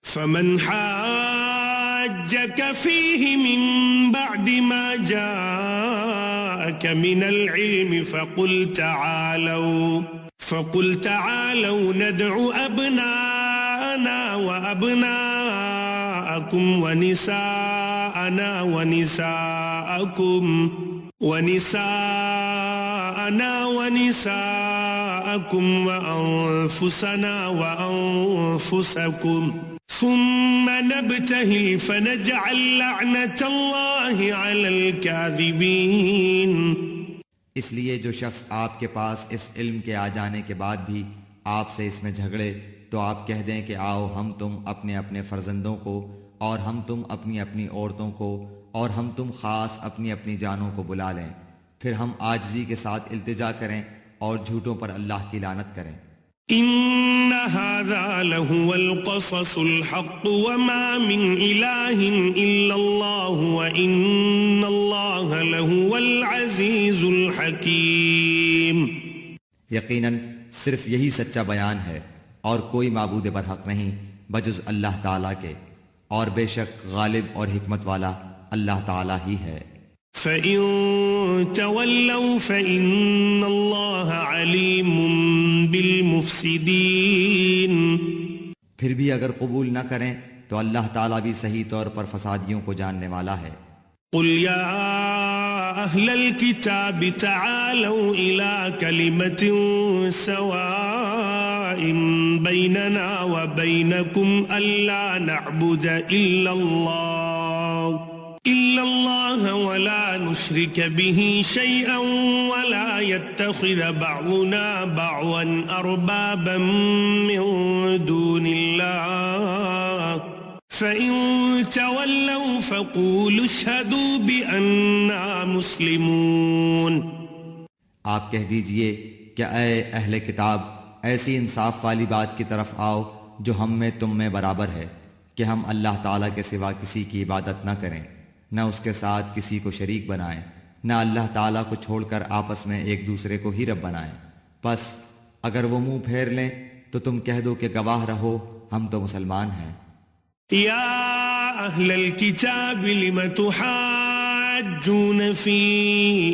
فمن حاجك فيه من بعد ما جاءك من العلم فقل تعالوا ندع أبناءنا وأبناءكم ونساءنا ونساءكم وأنفسنا وأنفسكم ثم نبتهل فنجعل لعنة الله على الكاذبين۔ اس لیے جو شخص آپ کے پاس اس علم کے آ جانے کے بعد بھی آپ سے اس میں جھگڑے تو آپ کہہ دیں کہ آؤ ہم تم اپنے اپنے فرزندوں کو، اور ہم تم اپنی اپنی عورتوں کو، اور ہم تم خاص اپنی اپنی جانوں کو بلا لیں، پھر ہم عاجزی کے ساتھ التجا کریں اور جھوٹوں پر اللہ کی لعنت کریں۔ إن هذا لهو القصص الحق وما من إله إلا الله وإن الله لهو العزيز الحكيم۔ یقیناً صرف یہی سچا بیان ہے اور کوئی معبود برحق نہیں بجز اللہ تعالیٰ کے، اور بے شک غالب اور حکمت والا اللہ تعالیٰ ہی ہے۔ فَإِن تَوَلَّوْا فَإِنَّ اللَّهَ عَلِيمٌ بِالْمُفْسِدِينَ۔ پھر بھی اگر قبول نہ کریں تو اللہ تعالیٰ بھی صحیح طور پر فسادیوں کو جاننے والا ہے۔ قُلْ يَا أَهْلَ الْكِتَابِ تَعَالَوْا إِلَى كَلِمَةٍ سَوَاءٍ بَيْنَنَا وَبَيْنَكُمْ أَلَّا نَعْبُدَ إِلَّا اللَّهَ وَلَا نُشْرِكَ بِهِ شَيْئًا وَلَا يَتَّخِذَ بَعْضُنَا بَعْضًا أَرْبَابًا مِّن دُونِ اللَّهِ فَإِن تَوَلَّوْا فَقُولُوا اشْهَدُوا بِأَنَّا مُسْلِمُونَ۔ آپ کہہ دیجئے کہ اے اہل کتاب، ایسی انصاف والی بات کی طرف آؤ جو ہم میں تم میں برابر ہے کہ ہم اللہ تعالیٰ کے سوا کسی کی عبادت نہ کریں، نہ اس کے ساتھ کسی کو شریک بنائیں، نہ اللہ تعالیٰ کو چھوڑ کر آپس میں ایک دوسرے کو ہی رب بنائیں۔ پس اگر وہ منہ پھیر لیں تو تم کہہ دو کہ گواہ رہو ہم تو مسلمان ہیں۔ یا اہل الکتاب لم تحاجون فی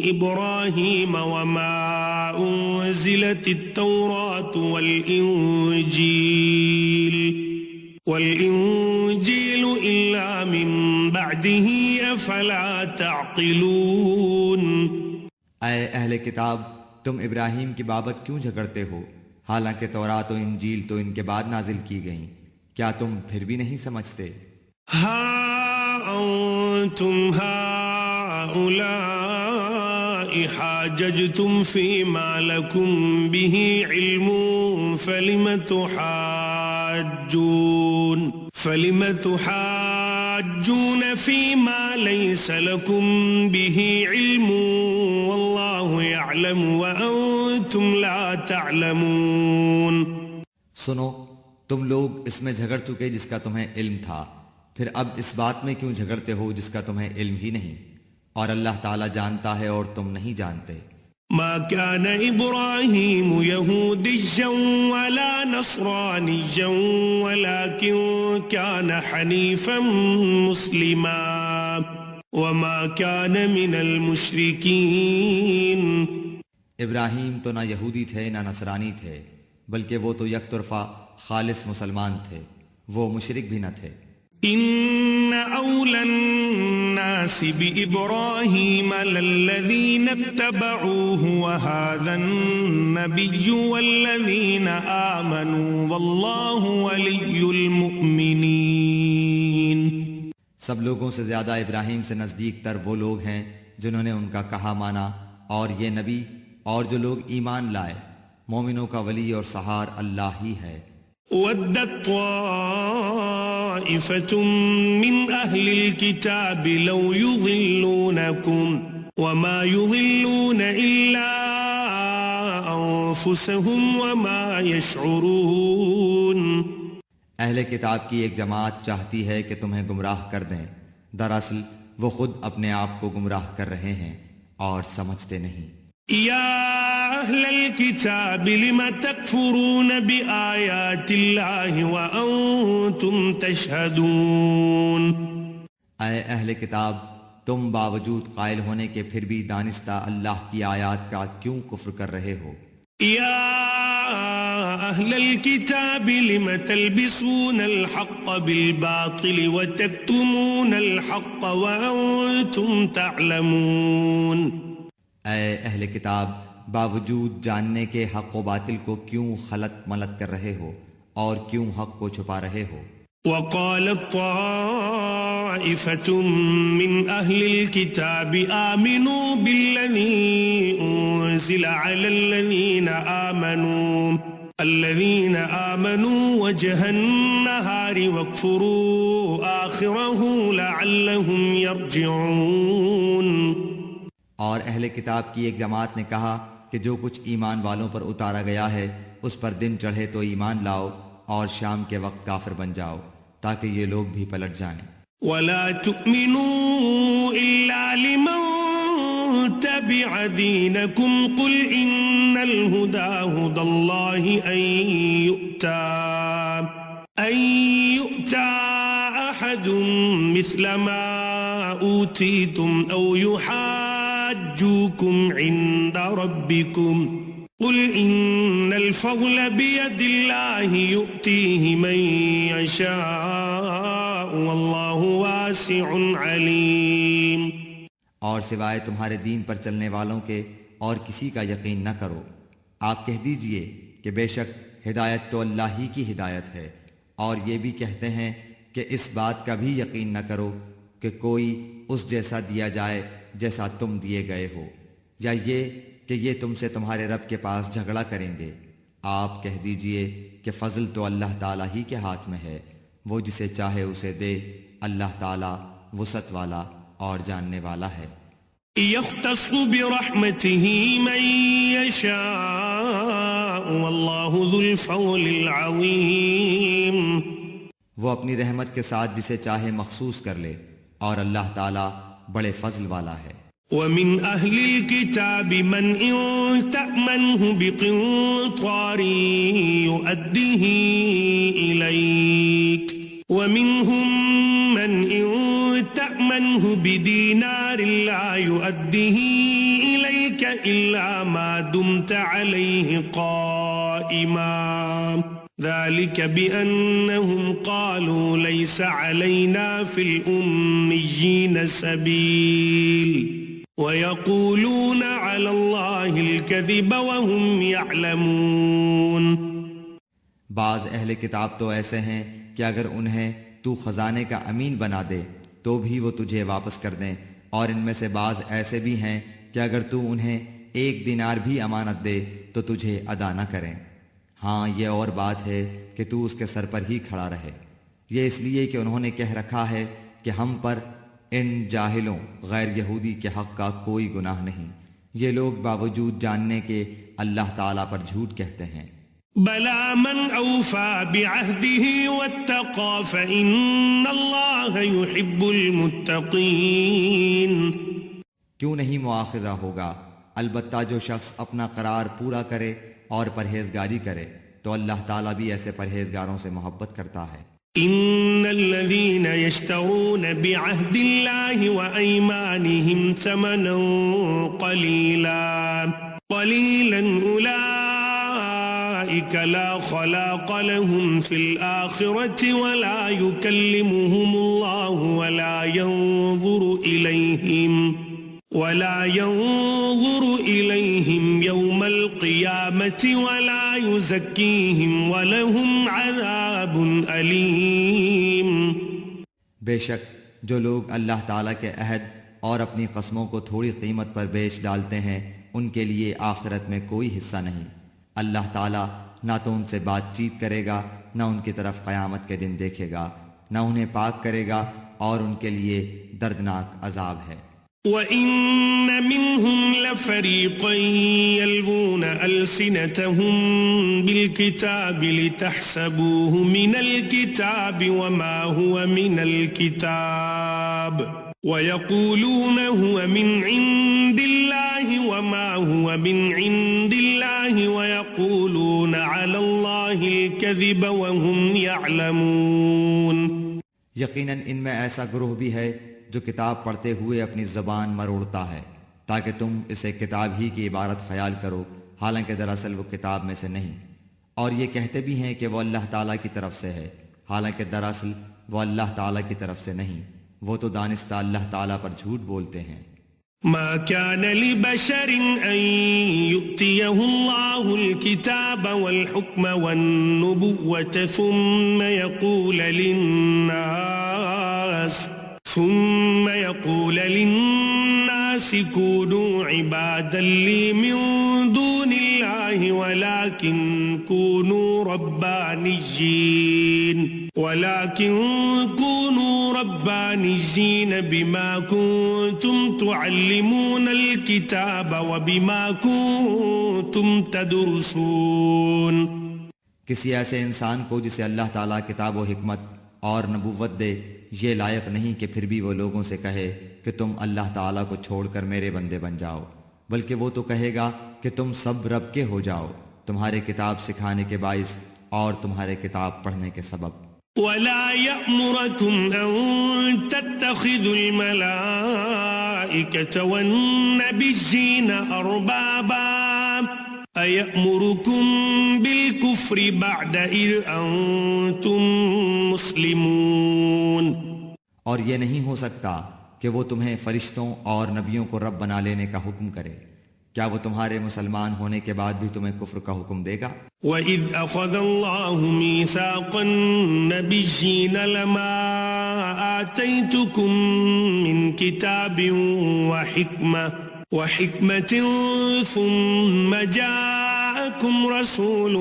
ابراہیم وما انزلت التوراة والانجیل الا من بعده افلا تعقلون۔ اے اہل کتاب، تم ابراہیم کی بابت کیوں جھگڑتے ہو، حالانکہ تورات و انجیل تو ان کے بعد نازل کی گئیں، کیا تم پھر بھی نہیں سمجھتے؟ ہا انتم هؤلاء حاججتم فيما لكم به علم فلم تحاجون فيما ليس لكم به علم والله يعلم وأنتم لا تعلمون۔ سنو، تم لوگ اس میں جھگڑ چکے جس کا تمہیں علم تھا، پھر اب اس بات میں کیوں جھگڑتے ہو جس کا تمہیں علم ہی نہیں، اور اللہ تعالیٰ جانتا ہے اور تم نہیں جانتے۔ ما كان إبراهيم يهوديا ولا نصرانيا ولكن كان حنيفا مسلما وما كان من المشركين۔ ابراہیم تو نہ یہودی تھے نہ نصرانی تھے، بلکہ وہ تو یک طرفہ خالص مسلمان تھے، وہ مشرک بھی نہ تھے۔ ان اولى الناس بإبراهيم للذين اتبعوه وهذا النبي والذين آمنوا والله ولي المؤمنين۔ سب لوگوں سے زیادہ ابراہیم سے نزدیک تر وہ لوگ ہیں جنہوں نے ان کا کہا مانا، اور یہ نبی اور جو لوگ ایمان لائے، مومنوں کا ولی اور سہار اللہ ہی ہے۔ وَدَّتْ طَائِفَةٌ مِّنْ أَهْلِ الْكِتَابِ لَوْ يُضِلُّونَكُمْ وَمَا يُضِلُّونَ إِلَّا أَنفُسَهُمْ وَمَا يَشْعُرُونَ۔ اہل کتاب کی ایک جماعت چاہتی ہے کہ تمہیں گمراہ کر دیں، دراصل وہ خود اپنے آپ کو گمراہ کر رہے ہیں اور سمجھتے نہیں۔ يا أهل الكتاب لم تكفرون بآيات الله وأنتم تشهدون. اے اہل کتاب، تم باوجود قائل ہونے کے پھر بھی دانستہ اللہ کی آیات کا کیوں کفر کر رہے ہو؟ يا أهل الكتاب لم تلبسون الحق بالباطل وتكتمون الحق وأنتم تعلمون. اے اہل کتاب، باوجود جاننے کے حق و باطل کو کیوں خلط ملط کر رہے ہو اور کیوں حق کو چھپا رہے ہو؟ وقالت طائفة من أهل الكتاب آمنوا بالذي أنزل على الذين آمنوا وجه النهار واكفروا آخره لعلهم يرجعون. اور اہل کتاب کی ایک جماعت نے کہا کہ جو کچھ ایمان والوں پر اتارا گیا ہے اس پر دن چڑھے تو ایمان لاؤ اور شام کے وقت کافر بن جاؤ تاکہ یہ لوگ بھی پلٹ جائیں. ولا تؤمنوا إلا لمن تبع دينكم قل إن الهدى هدى الله أن يؤتى أحد مثل ما أوتيتم أو يحاجوكم عند ربكم قل إن الفضل بيد الله يؤتيه من يشاء والله واسع عليم. اور سوائے تمہارے دین پر چلنے والوں کے اور کسی کا یقین نہ کرو. آپ کہہ دیجئے کہ بے شک ہدایت تو اللہ ہی کی ہدایت ہے، اور یہ بھی کہتے ہیں کہ اس بات کا بھی یقین نہ کرو کہ کوئی اس جیسا دیا جائے جیسا تم دیے گئے ہو، یا یہ کہ یہ تم سے تمہارے رب کے پاس جھگڑا کریں گے. آپ کہہ دیجئے کہ فضل تو اللہ تعالیٰ ہی کے ہاتھ میں ہے، وہ جسے چاہے اسے دے. اللہ تعالیٰ وسعت والا اور جاننے والا ہے. يختص برحمته من يشاء والله ذو الفضل العظيم. وہ اپنی رحمت کے ساتھ جسے چاہے مخصوص کر لے، اور اللہ تعالیٰ بڑے فضل والا ہے. ومن أهل الكتاب من إن تأمنه بقنطار يؤديه إليك ومنهم من إن تأمنه بدينار لا يؤديه إليك إلا ما دمت عليه قائما ذلك بأنهم قالوا ليس علينا في الأميين سبيل وَيَقُولُونَ عَلَى اللَّهِ الْكَذِبَ وَهُمْ يَعْلَمُونَ. بعض اہل کتاب تو ایسے ہیں کہ اگر انہیں تو خزانے کا امین بنا دے تو بھی وہ تجھے واپس کر دیں، اور ان میں سے بعض ایسے بھی ہیں کہ اگر تو انہیں 1 دینار بھی امانت دے تو تجھے ادا نہ کریں. ہاں، یہ اور بات ہے کہ تو اس کے سر پر ہی کھڑا رہے. یہ اس لیے کہ انہوں نے کہہ رکھا ہے کہ ہم پر ان جاہلوں غیر یہودی کے حق کا کوئی گناہ نہیں. یہ لوگ باوجود جاننے کے اللہ تعالیٰ پر جھوٹ کہتے ہیں. بلا من اوفى بعهده واتقى فإن الله يحب المتقين. کیوں نہیں مواخذہ ہوگا؟ البتہ جو شخص اپنا قرار پورا کرے اور پرہیزگاری کرے تو اللہ تعالیٰ بھی ایسے پرہیزگاروں سے محبت کرتا ہے. ان الذين يشترون بعهد الله وأيمانهم ثمنا قليلا أولئك لا خلاق لهم في الآخرة ولا يكلمهم الله ولا ينظر إليهم يوم القيامة ولا يزكيهم ولهم عذاب أليم. بے شک جو لوگ اللہ تعالیٰ کے عہد اور اپنی قسموں کو تھوڑی قیمت پر بیچ ڈالتے ہیں ان کے لیے آخرت میں کوئی حصہ نہیں. اللہ تعالیٰ نہ تو ان سے بات چیت کرے گا، نہ ان کی طرف قیامت کے دن دیکھے گا، نہ انہیں پاک کرے گا، اور ان کے لیے دردناک عذاب ہے. وَإِنَّ مِنْهُمْ لَفَرِيقًا يَلْوُونَ أَلْسِنَتَهُمْ بِالْكِتَابِ لِتَحْسَبُوهُ مِنَ الْكِتَابِ وَمَا هُوَ مِنَ الْكِتَابِ وَيَقُولُونَ هُوَ مِنْ عِنْدِ اللَّهِ وما هو من عند الله ويقولون على الله الكذب وهم يعلمون. یقیناً ان میں ایسا گروہ بھی ہے جو کتاب پڑھتے ہوئے اپنی زبان مروڑتا ہے تاکہ تم اسے کتاب ہی کی عبارت خیال کرو، حالانکہ دراصل وہ کتاب میں سے نہیں، اور یہ کہتے بھی ہیں کہ وہ اللہ تعالیٰ کی طرف سے ہے، حالانکہ دراصل وہ اللہ تعالیٰ کی طرف سے نہیں، وہ تو دانستہ اللہ تعالیٰ پر جھوٹ بولتے ہیں. ما كان لبشر أن يؤتيه الله الكتاب والحكم والنبوة ثم يقول للناس كونوا عبادا لي من دون الله ولكن كونوا ربانيين بما كنتم تعلمون الكتاب وبما كنتم تدرسون. کسی ایسے انسان کو جسے اللہ تعالیٰ کتاب و حکمت اور نبوت دے یہ لائق نہیں کہ پھر بھی وہ لوگوں سے کہے کہ تم اللہ تعالیٰ کو چھوڑ کر میرے بندے بن جاؤ، بلکہ وہ تو کہے گا کہ تم سب رب کے ہو جاؤ، تمہارے کتاب سکھانے کے باعث اور تمہارے کتاب پڑھنے کے سبب. ولا يأمركم أن تتخذوا الملائكة والنبيين أربابا أيأمركم بالكفر بعد إذ أنتم مسلمون. اور یہ نہیں ہو سکتا کہ وہ تمہیں فرشتوں اور نبیوں کو رب بنا لینے کا حکم کرے، کیا وہ تمہارے مسلمان ہونے کے بعد بھی تمہیں کفر کا حکم دے گا؟ وَإِذْ أَخَذَ اللَّهُ مِيثَاقَ النَّبِيِّينَ لَمَا آتَيْتُكُم مِّن كِتَابٍ وَحِكْمَةٍ ثُمَّ جَاءَكُمْ رَسُولٌ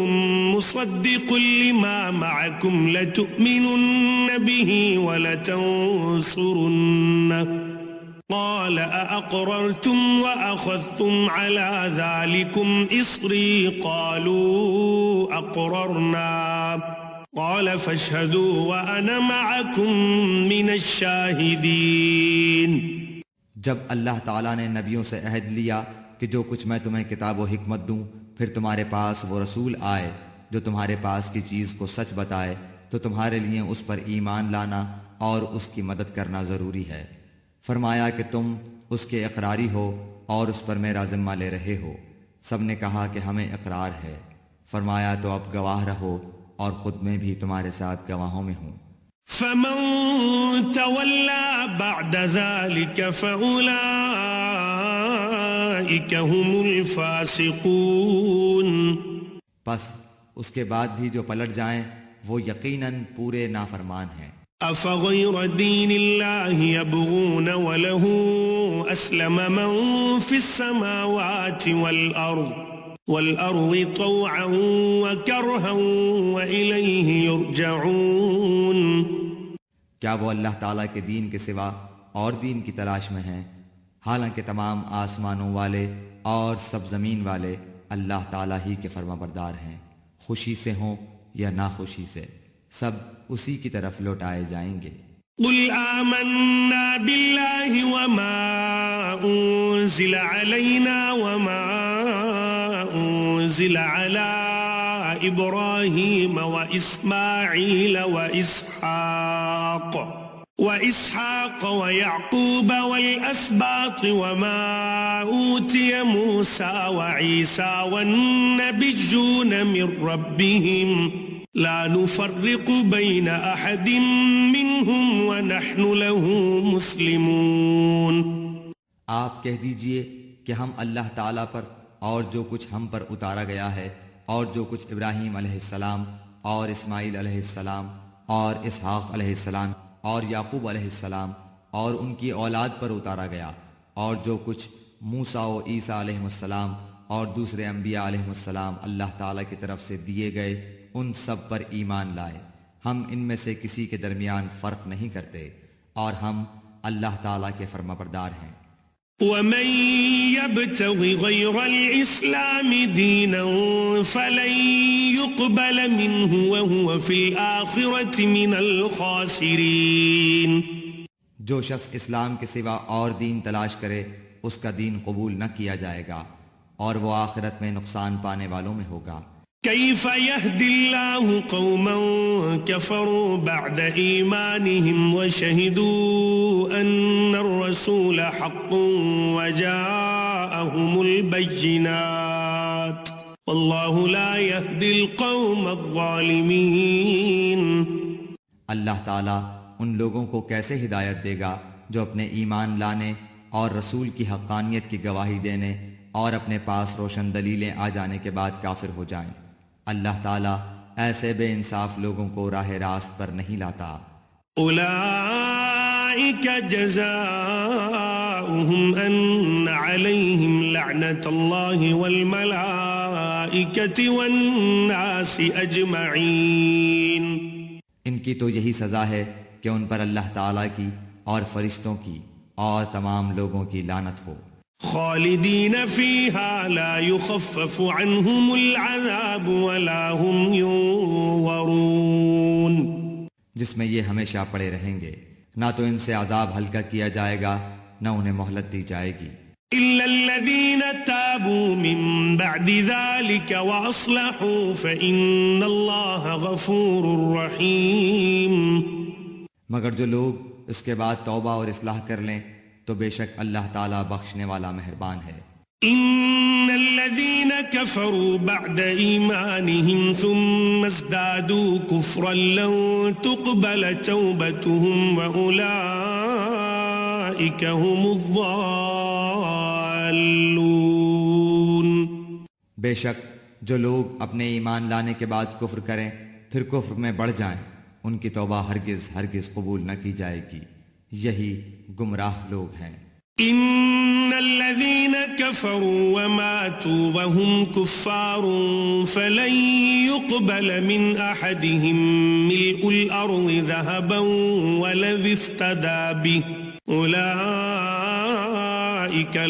مُصَدِّقٌ لِّمَا مَعَكُمْ لَتُؤْمِنُنَّ بِهِ وَلَتَنصُرُنَّهُ قال أأقررتم وأخذتم على ذلكم إصري قالوا أقررنا قال فاشهدوا وأنا معكم من الشاهدين. جب اللہ تعالیٰ نے نبیوں سے عہد لیا کہ جو کچھ میں تمہیں کتاب و حکمت دوں، پھر تمہارے پاس وہ رسول آئے جو تمہارے پاس کی چیز کو سچ بتائے، تو تمہارے لیے اس پر ایمان لانا اور اس کی مدد کرنا ضروری ہے. فرمایا کہ تم اس کے اقراری ہو اور اس پر میرا ذمہ لے رہے ہو. سب نے کہا کہ ہمیں اقرار ہے. فرمایا تو اب گواہ رہو اور خود میں بھی تمہارے ساتھ گواہوں میں ہوں. فمن تولى بعد ذلك فأولئك هم الفاسقون. پس اس کے بعد بھی جو پلٹ جائیں وہ یقیناً پورے نافرمان ہیں. أفغير دين الله يبغون وله أسلم من في السماوات والأرض طوعا وكرها وإليه يرجعون. کیا وہ اللہ تعالیٰ کے دین کے سوا اور دین کی تلاش میں ہیں، حالانکہ تمام آسمانوں والے اور سب زمین والے اللہ تعالیٰ ہی کے فرما بردار ہیں، خوشی سے ہوں یا ناخوشی سے، سب اسی کی طرف لوٹائے جائیں گے. قل آمنا بالله وما أنزل علينا وما أنزل على إبراهيم وإسماعيل وإسحاق ويعقوب والأسباط وما أوتي موسى وعيسى والنبيون من ربهم لا نفرق بين أحد منهم ونحن له مسلمون. آپ کہہ دیجئے کہ ہم اللہ تعالیٰ پر اور جو کچھ ہم پر اتارا گیا ہے اور جو کچھ ابراہیم علیہ السلام اور اسماعیل علیہ السلام اور اسحاق علیہ السلام اور یعقوب علیہ السلام اور ان کی اولاد پر اتارا گیا اور جو کچھ موسیٰ و عیسیٰ علیہ السلام اور دوسرے انبیاء علیہ السلام اللہ تعالیٰ کی طرف سے دیے گئے ان سب پر ایمان لائے. ہم ان میں سے کسی کے درمیان فرق نہیں کرتے اور ہم اللہ تعالیٰ کے فرما بردار ہیں. وَمَن يَبْتَغِ غَيْرَ الْإِسْلَامِ دِينًا فَلَن يُقْبَلَ مِنْهُ وَهُوَ فِي الْآخِرَةِ مِنَ الْخَاسِرِينَ. جو شخص اسلام کے سوا اور دین تلاش کرے اس کا دین قبول نہ کیا جائے گا اور وہ آخرت میں نقصان پانے والوں میں ہوگا۔ كيف يهدي الله قوما كفروا بعد إيمانهم وشهدوا أن الرسول حق وجاءهم البينات والله لا يهدي القوم الظالمين۔ اللہ تعالیٰ ان لوگوں کو کیسے ہدایت دے گا جو اپنے ایمان لانے اور رسول کی حقانیت کی گواہی دینے اور اپنے پاس روشن دلیلیں آ جانے کے بعد کافر ہو جائیں۔ اللہ تعالیٰ ایسے بے انصاف لوگوں کو راہ راست پر نہیں لاتا۔ اولئک جزاؤہم ان علیہم لعنت اللہ والملائکۃ والناس اجمعین۔ ان کی تو یہی سزا ہے کہ ان پر اللہ تعالیٰ کی اور فرشتوں کی اور تمام لوگوں کی لعنت ہو۔ خالدین فیہا لا یخفف عنہم العذاب ولا هم ینظرون۔ جس میں یہ ہمیشہ پڑے رہیں گے، نہ تو ان سے عذاب ہلکا کیا جائے گا نہ انہیں مہلت دی جائے گی۔ الا الذین تابوا من بعد ذلك واصلحوا فإن اللہ غفور رحیم۔ مگر جو لوگ اس کے بعد توبہ اور اصلاح کر لیں تو بے شک اللہ تعالیٰ بخشنے والا مہربان ہے۔ ان الذين كفروا بعد ایمانهم ثم ازدادوا كفرا لن تقبل توبتهم واولئك هم الضالون۔ بے شک جو لوگ اپنے ایمان لانے کے بعد کفر کریں پھر کفر میں بڑھ جائیں، ان کی توبہ ہرگز ہرگز قبول نہ کی جائے گی، یہی گمراہ لوگ ہیں۔ ان الذين كفروا وماتوا وهم كفار فلن يقبل من احدهم ملء الارض ذهبا ولو افتدى به اولئك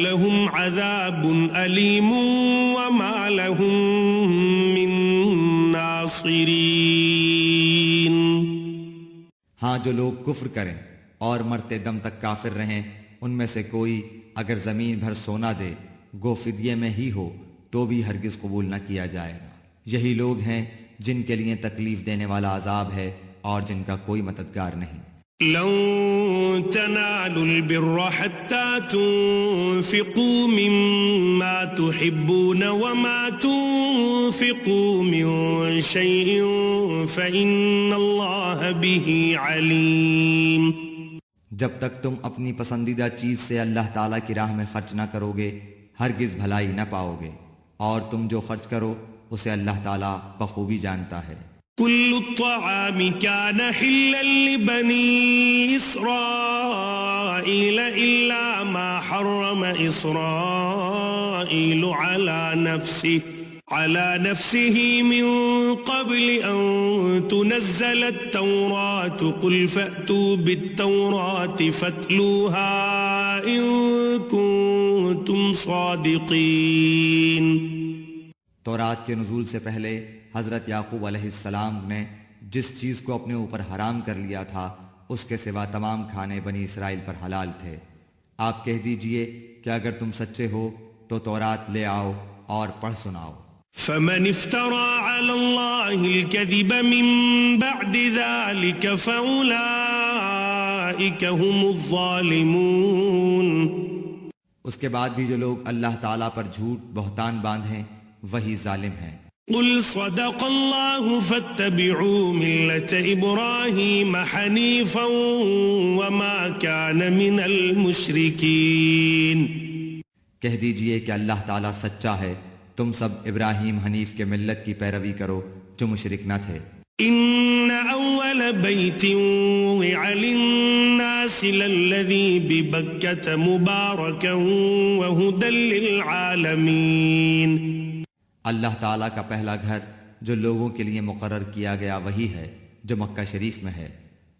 لهم عذاب اليم وما لهم من ناصرين۔ ہاں جو لوگ کفر کریں اور مرتے دم تک کافر رہیں، ان میں سے کوئی اگر زمین بھر سونا دے گو فدیے میں ہی ہو تو بھی ہرگز قبول نہ کیا جائے گا۔ یہی لوگ ہیں جن کے لیے تکلیف دینے والا عذاب ہے اور جن کا کوئی مددگار نہیں۔ لن تنالوا البر حتى تنفقوا مما تحبون وما تنفقوا من شيء فإن الله به عليم۔ جب تک تم اپنی پسندیدہ چیز سے اللہ تعالیٰ کی راہ میں خرچ نہ کرو گے ہرگز بھلائی نہ پاؤ گے، اور تم جو خرچ کرو اسے اللہ تعالیٰ بخوبی جانتا ہے۔ كل الطعام كان حلا لبني إسرائيل إلا ما حرم إسرائيل على نفسه من قبل أن تنزل التوراة قل فأتوا بالتوراة فاتلوها إن كنتم صادقين۔ تورات کے نزول سے پہلے حضرت یعقوب علیہ السلام نے جس چیز کو اپنے اوپر حرام کر لیا تھا اس کے سوا تمام کھانے بنی اسرائیل پر حلال تھے۔ آپ کہہ دیجئے کہ اگر تم سچے ہو تو تورات لے آؤ اور پڑھ سناؤ۔ فمن افترى على الله الكذب من بعد ذلك فأولئك هم الظالمون۔ اس کے بعد بھی جو لوگ اللہ تعالیٰ پر جھوٹ بہتان باندھیں وہی ظالم ہیں۔ قل صدق الله فاتبعوا ملة إبراهيم حنيفا وما كان من المشركين۔ کہہ دیجئے کہ اللہ تعالیٰ سچا ہے، تم سب ابراہیم حنیف کے ملت کی پیروی کرو جو مشرک نہ تھے۔ ان اول بیت وضع للناس للذی ببکۃ مبارکا وہدی للعالمین۔ اللہ تعالیٰ کا پہلا گھر جو لوگوں کے لیے مقرر کیا گیا وہی ہے جو مکہ شریف میں ہے،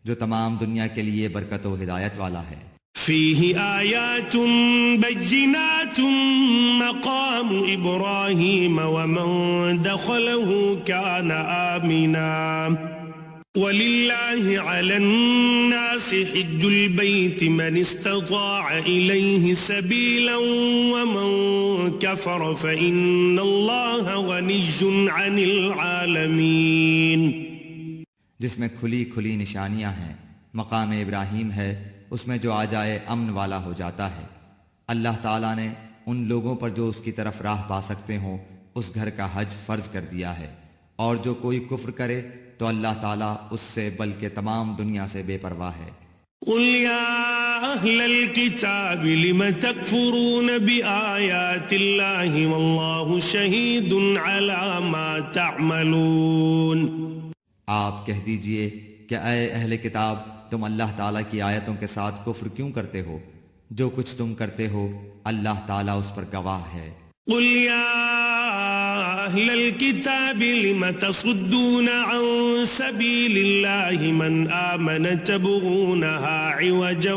جو تمام دنیا کے لیے برکت و ہدایت والا ہے۔ فیہ آیات بینات مقام ابراہیم ومن دخلہ کان آمنا۔ وَلِلَّهِ عَلَى النَّاسِ حِجُّ الْبَيْتِ مَنِ اسْتَطَاعَ إِلَيْهِ سَبِيلًا وَمَنْ كَفَرَ فَإِنَّ اللَّهَ غَنِيٌّ عَنِ الْعَالَمِينَ. جس میں کھلی کھلی نشانیاں ہیں، مقام ابراہیم ہے، اس میں جو آ جائے امن والا ہو جاتا ہے۔ اللہ تعالیٰ نے ان لوگوں پر جو اس کی طرف راہ پا سکتے ہوں اس گھر کا حج فرض کر دیا ہے، اور جو کوئی کفر کرے تو اللہ تعالیٰ اس سے بلکہ تمام دنیا سے بے پرواہ ہے۔ قُلْ يَا أَهْلَ الْكِتَابِ لِمَ تَكْفُرُونَ بِآيَاتِ اللَّهِ وَاللَّهُ شَهِيدٌ عَلَى مَا تَعْمَلُونَ۔ آپ کہہ دیجئے کہ اے اہل کتاب، تم اللہ تعالیٰ کی آیتوں کے ساتھ کفر کیوں کرتے ہو؟ جو کچھ تم کرتے ہو اللہ تعالیٰ اس پر گواہ ہے۔ قُلْ يَا أَهْلَ الْكِتَابِ لِمَ تَصُدُّونَ عَن سَبِيلِ اللَّهِ مَنْ آمَنَ تَبْغُونَهَا عِوَجًا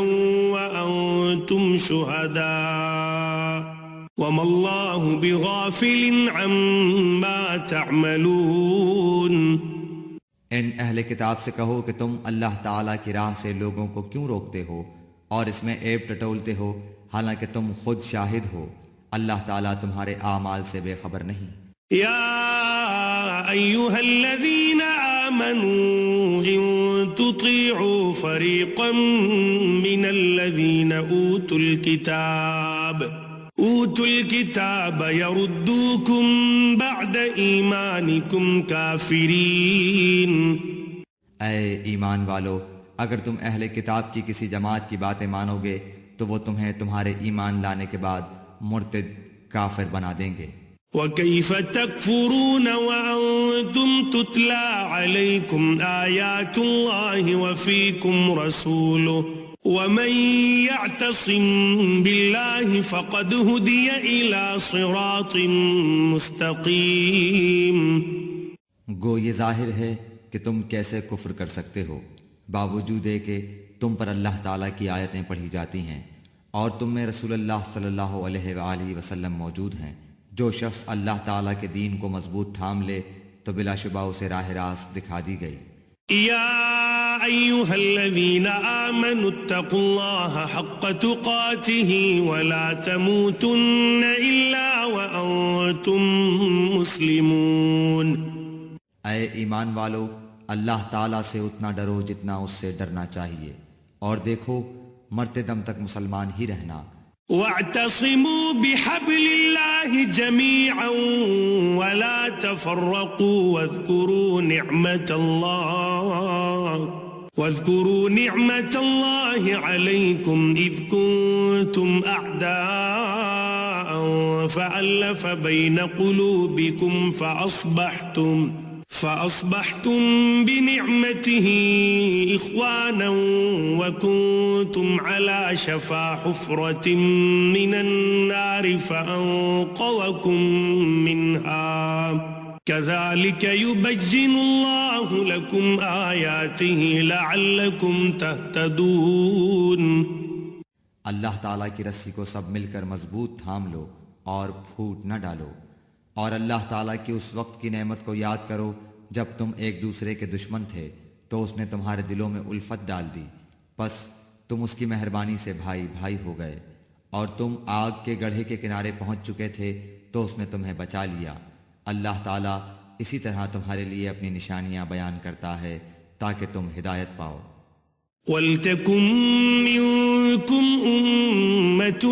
وَأَنْتُمْ شُهَدَاءُ وَمَا اللَّهُ بِغَافِلٍ عَمَّا تَعْمَلُونَ۔ ان اہل کتاب سے کہو کہ تم اللہ تعالیٰ کی راہ سے لوگوں کو کیوں روکتے ہو اور اس میں عیب ٹٹولتے ہو، حالانکہ تم خود شاہد ہو، اللہ تعالیٰ تمہارے اعمال سے بے خبر نہیں۔ یا ایھا الذین آمنوا ان تطیعوا فریقا من الذین اوتوا الکتاب یردوکم بعد ایمانکم کافرین۔ اے ایمان والو، اگر تم اہل کتاب کی کسی جماعت کی باتیں مانو گے تو وہ تمہیں تمہارے ایمان لانے کے بعد مرتد کافر بنا دیں گے۔ وَكَيْفَ تَكْفُرُونَ وَأَنْتُمْ تُتْلَى عَلَيْكُمْ آيَاتُ اللَّهِ وَفِيكُمْ رَسُولُهُ وَمَنْ يَعْتَصِمْ بِاللَّهِ فَقَدْ هُدِيَ إِلَى صِرَاطٍ مُسْتَقِيمٍ۔ گو یہ ظاہر ہے کہ تم کیسے کفر کر سکتے ہو، باوجود کہ تم پر اللہ تعالیٰ کی آیتیں پڑھی جاتی ہیں اور تم میں رسول اللہ صلی اللہ علیہ وآلہ وسلم موجود ہیں۔ جو شخص اللہ تعالیٰ کے دین کو مضبوط تھام لے تو بلا شبہ اسے راہ راست دکھا دی گئی۔ یا ایھا الذین آمنوا اتقوا اللہ حق تقاتہ ولا تموتن الا وانتم مسلمون۔ اے ایمان والو، اللہ تعالیٰ سے اتنا ڈرو جتنا اس سے ڈرنا چاہیے، اور دیکھو مرتے دم تک مسلمان ہی رہنا۔ وَاعْتَصِمُوا بِحَبْلِ اللَّهِ جَمِيعًا وَلَا تَفَرَّقُوا وَاذْكُرُوا نِعْمَةَ اللَّهِ عَلَيْكُمْ إِذْ كُنْتُمْ أَعْدَاءً فَأَلَّفَ بَيْنَ قُلُوبِكُمْ فأصبحتم بنعمته إخوانا وكنتم على شفا حفرة من النار فأنقذكم منها كذلك يبين الله لكم آياته لعلكم تهتدون۔ اللہ تعالیٰ کی رسی کو سب مل کر مضبوط تھام لو اور پھوٹ نہ ڈالو، اور اللہ تعالیٰ کی اس وقت کی نعمت کو یاد کرو جب تم ایک دوسرے کے دشمن تھے تو اس نے تمہارے دلوں میں الفت ڈال دی، پس تم اس کی مہربانی سے بھائی بھائی ہو گئے، اور تم آگ کے گڑھے کے کنارے پہنچ چکے تھے تو اس نے تمہیں بچا لیا۔ اللہ تعالیٰ اسی طرح تمہارے لیے اپنی نشانیاں بیان کرتا ہے تاکہ تم ہدایت پاؤ۔ وَلْتَكُن مِّنكُمْ أُمَّةٌ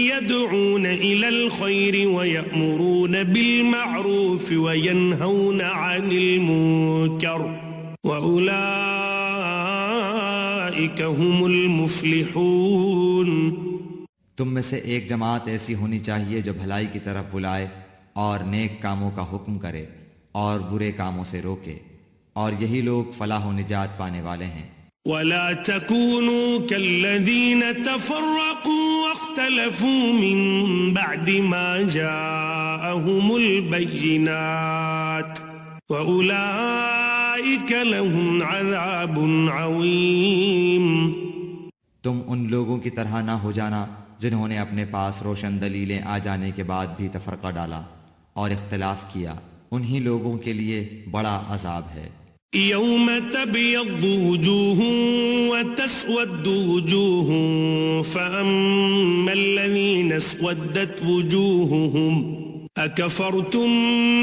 يَدْعُونَ إِلَى الْخَيْرِ وَيَأْمُرُونَ بِالْمَعْرُوفِ وَيَنْهَوْنَ عَنِ الْمُنكَرِ وَأُولَئِكَ هُمُ الْمُفْلِحُونَ۔ تم میں سے ایک جماعت ایسی ہونی چاہیے جو بھلائی کی طرف بلائے اور نیک کاموں کا حکم کرے اور برے کاموں سے روکے، اور یہی لوگ فلاح و نجات پانے والے ہیں۔ وَلَا تَكُونُوا كَالَّذِينَ تَفَرَّقُوا وَاخْتَلَفُوا مِن بَعْدِ مَا جَاءَهُمُ الْبَيِّنَاتُ وَأُولَئِكَ لَهُمْ عَذَابٌ عَظِيمٌ۔ تم ان لوگوں کی طرح نہ ہو جانا جنہوں نے اپنے پاس روشن دلیلیں آ جانے کے بعد بھی تفرقہ ڈالا اور اختلاف کیا، انہی لوگوں کے لیے بڑا عذاب ہے۔ يوم تبيض وجوه وتسود وجوه فأما الذين اسودت وجوههم أكفرتم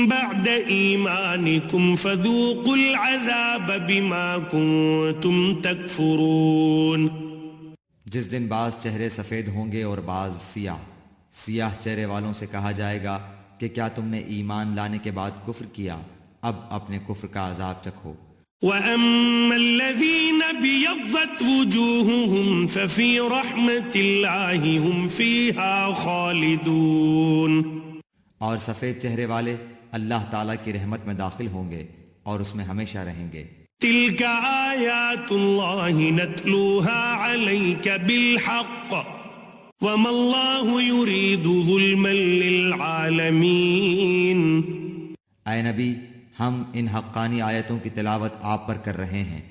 بعد إيمانكم فذوقوا العذاب بما كنتم تكفرون. جس دن بعض چہرے سفید ہوں گے اور بعض سیاہ چہرے والوں سے کہا جائے گا کہ کیا تم نے ایمان لانے کے بعد کفر کیا؟ اب اپنے کفر کا عذاب چکھو. وَأَمَّا الَّذِينَ بِيَضَّتْ وُجُوهُهُمْ فَفِي رَحْمَةِ اللَّهِ هُمْ فِيهَا خَالِدُونَ. اور سفید چہرے والے اللہ تعالیٰ کی رحمت میں داخل ہوں گے اور اس میں ہمیشہ رہیں گے. تِلْكَ آيَاتُ اللَّهِ نَتْلُوهَا عَلَيْكَ بِالْحَقِّ وَمَا اللَّهُ يُرِيدُ ظُلْمًا لِلْعَالَمِينَ. اے نبی، ہم ان حقانی آیتوں کی تلاوت آپ پر کر رہے ہیں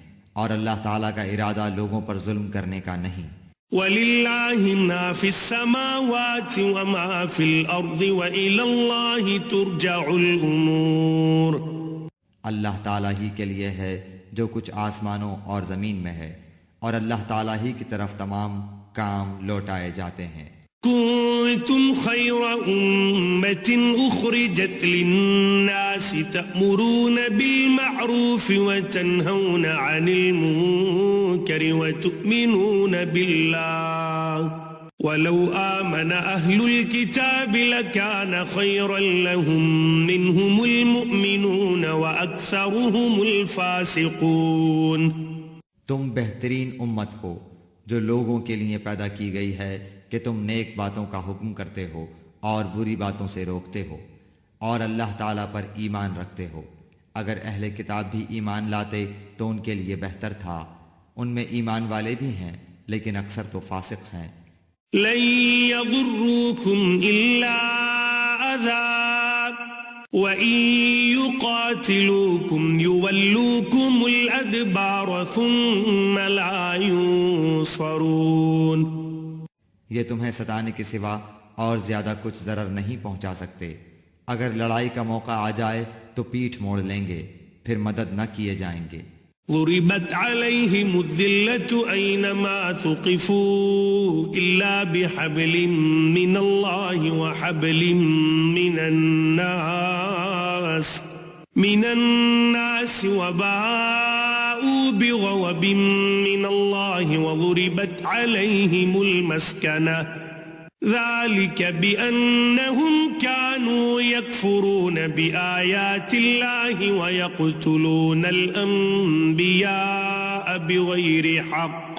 اور اللہ تعالیٰ کا ارادہ لوگوں پر ظلم کرنے کا نہیں. وَلِلَّهِ مَا فِي السَّمَاوَاتِ وَمَا فِي الْأَرْضِ وَإِلَى اللَّهِ تُرْجَعُ الْأُمُورُ. اللہ تعالیٰ ہی کے لیے ہے جو کچھ آسمانوں اور زمین میں ہے، اور اللہ تعالیٰ ہی کی طرف تمام کام لوٹائے جاتے ہیں. كنتم خير أمة أخرجت للناس تأمرون بالمعروف وتنهون عن المنكر وتؤمنون بالله ولو آمن أهل الكتاب لكان خيرا لهم منهم المؤمنون وأكثرهم الفاسقون. تم بہترین امت ہو جو لوگوں کے لیے پیدا کی گئی ہے کہ تم نیک باتوں کا حکم کرتے ہو اور بری باتوں سے روکتے ہو اور اللہ تعالیٰ پر ایمان رکھتے ہو. اگر اہل کتاب بھی ایمان لاتے تو ان کے لیے بہتر تھا. ان میں ایمان والے بھی ہیں لیکن اکثر تو فاسق ہیں. لن يضروكم إلا أذى وإن يقاتلوكم يولوكم الأدبار ثم لا ينصرون. یہ تمہیں ستانے کے سوا اور زیادہ کچھ ضرر نہیں پہنچا سکتے. اگر لڑائی کا موقع آ جائے تو پیٹھ موڑ لیں گے، پھر مدد نہ کیے جائیں گے. ضربت عليهم الذلة أينما ثقفوا إلا بحبل من الله وحبل من الناس وباءوا بغضب من الله وضربت عليهم المسكنة ذلك بأنهم كانوا يكفرون بآيات الله ويقتلون الأنبياء بغير حق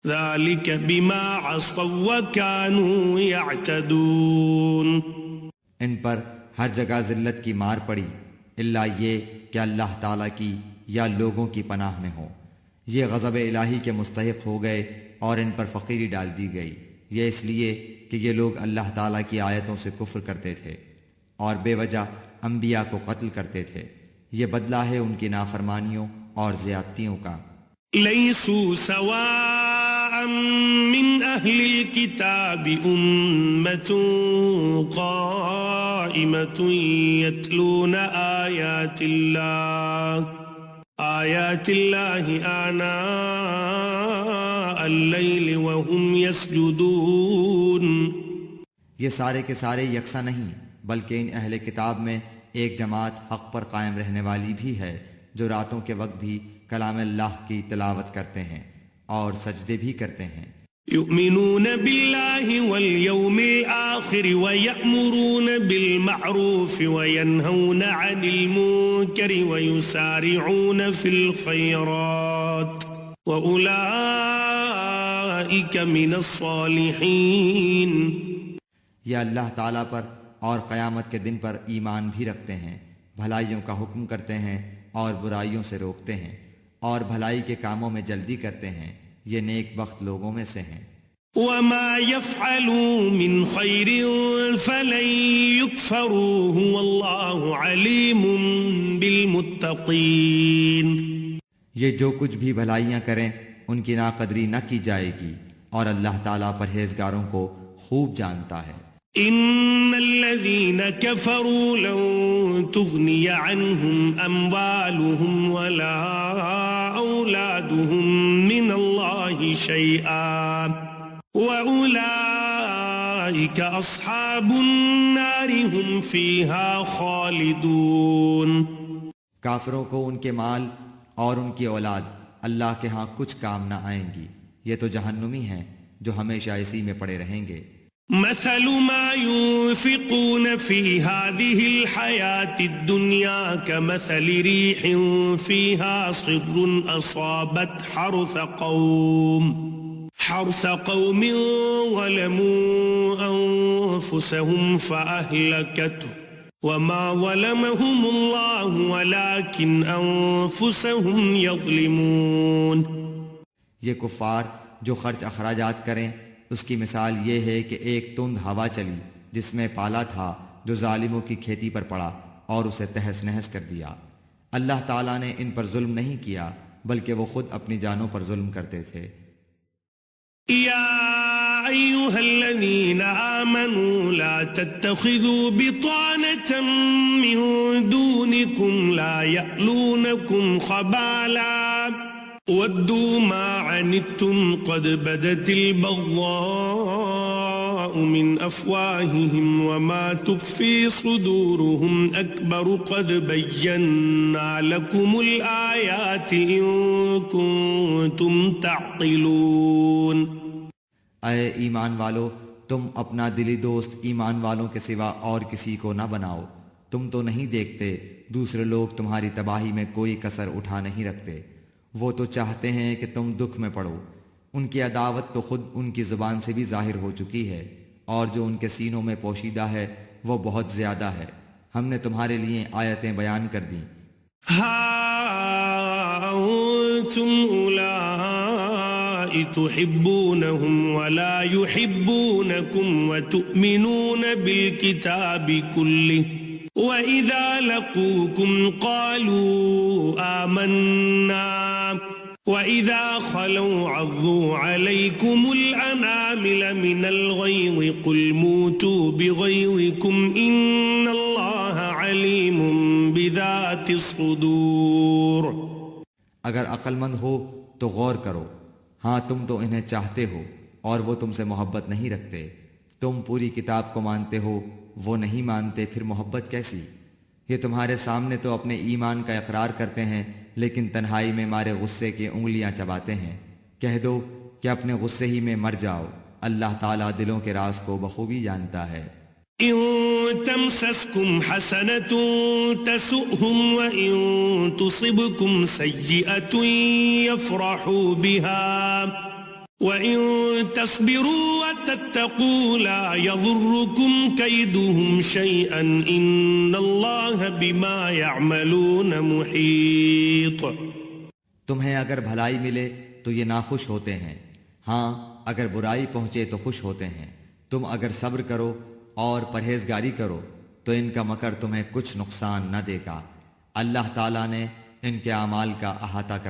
ذلك بما عصوا وكانوا يعتدون. ان پر ہر جگہ ذلت کی مار پڑی الا یہ کہ اللہ تعالیٰ کی یا لوگوں کی پناہ میں ہو. یہ غضب الہی کے مستحق ہو گئے اور ان پر فقیری ڈال دی گئی. یہ اس لیے کہ یہ لوگ اللہ تعالیٰ کی آیتوں سے کفر کرتے تھے اور بے وجہ انبیاء کو قتل کرتے تھے. یہ بدلہ ہے ان کی نافرمانیوں اور زیادتیوں کا. لیسوا سواء من اہل الكتاب امة قائمة يتلون آیات اللہ آناء اللیل وهم یسجدون. یہ سارے کے سارے یکساں نہیں، بلکہ ان اہل کتاب میں ایک جماعت حق پر قائم رہنے والی بھی ہے جو راتوں کے وقت بھی کلام اللہ کی تلاوت کرتے ہیں اور سجدے بھی کرتے ہیں. یؤمنون باللہ والیوم الآخر ویأمرون بالمعروف وینہون عن المنکر ویسارعون فی الخیرات وأولئک من الصالحین. یہ اللہ تعالیٰ پر اور قیامت کے دن پر ایمان بھی رکھتے ہیں، بھلائیوں کا حکم کرتے ہیں اور برائیوں سے روکتے ہیں اور بھلائی کے کاموں میں جلدی کرتے ہیں. یہ نیک بخت لوگوں میں سے ہیں. وما يفعلوا من خير فلن يكفروه والله عليم بالمتقين. یہ جو کچھ بھی بھلائیاں کریں ان کی ناقدری نہ کی جائے گی اور اللہ تعالیٰ پرہیزگاروں کو خوب جانتا ہے. إن الذين كفروا لن تغني عنهم أموالهم ولا أولادهم من الله شيئا وأولئك أصحاب النار هم فيها خالدون. کافروں کو ان کے مال اور ان کی اولاد اللہ کے ہاں کچھ کام نہ آئیں گی، یہ تو جہنمی ہیں جو ہمیشہ اسی میں پڑے رہیں گے. مثل ما ينفقون في هذه الحياة الدنيا كمثل ريح فيها صر أصابت حرث قوم ظلموا أنفسهم فأهلكته وما ظلمهم الله ولكن أنفسهم يظلمون. یہ کفار جو خرچ اخراجات کریں اس کی مثال یہ ہے کہ ایک تند ہوا چلی جس میں پالا تھا جو ظالموں کی کھیتی پر پڑا اور اسے تہس نہس کر دیا. اللہ تعالیٰ نے ان پر ظلم نہیں کیا بلکہ وہ خود اپنی جانوں پر ظلم کرتے تھے. يا أيها الذين آمنوا لا تتخذوا بطانة من دونكم لا يألونكم خبالا ودوا ما عنتم قد بدت البغضاء من أفواههم وما تخفي صدورهم أكبر قد بينا لكم الآيات إن كنتم تعقلون. اے ایمان والو، تم اپنا دلی دوست ایمان والوں کے سوا اور کسی کو نہ بناؤ. تم تو نہیں دیکھتے دوسرے لوگ تمہاری تباہی میں کوئی کسر اٹھا نہیں رکھتے. وہ تو چاہتے ہیں کہ تم دکھ میں پڑو. ان کی عداوت تو خود ان کی زبان سے بھی ظاہر ہو چکی ہے اور جو ان کے سینوں میں پوشیدہ ہے وہ بہت زیادہ ہے. ہم نے تمہارے لیے آیتیں بیان کر دیں. تحبونهم ولا يحبونكم وتؤمنون بالكتاب كله وإذا لقوكم قالوا آمنا وإذا خلوا عضوا عليكم الأنامل من الغيظ قل موتوا بغيظكم إن الله عليم بذات الصدور. اگر عقل مند ہو تو غور کرو. ہاں تم تو انہیں چاہتے ہو اور وہ تم سے محبت نہیں رکھتے. تم پوری کتاب کو مانتے ہو، وہ نہیں مانتے، پھر محبت کیسی؟ یہ تمہارے سامنے تو اپنے ایمان کا اقرار کرتے ہیں لیکن تنہائی میں مارے غصے کی انگلیاں چباتے ہیں. کہہ دو کہ اپنے غصے ہی میں مر جاؤ. اللہ تعالیٰ دلوں کے راز کو بخوبی جانتا ہے. إن تمسسكم حسنة تسؤهم وإن تصبكم سيئة يفرحوا بها وإن تصبروا وتتقوا لا يضركم كيدهم شيئا إن الله بما يعملون محيط. تمہیں اگر بھلائی ملے تو یہ ناخوش ہوتے ہیں، ہاں اگر برائی پہنچے تو خوش ہوتے ہیں. تم اگر صبر کرو اور پرہیزگاری کرو تو ان کا مکر تمہیں کچھ نقصان نہ دے گا. اللہ تعالیٰ نے ان کے اعمال کا احاطہ کر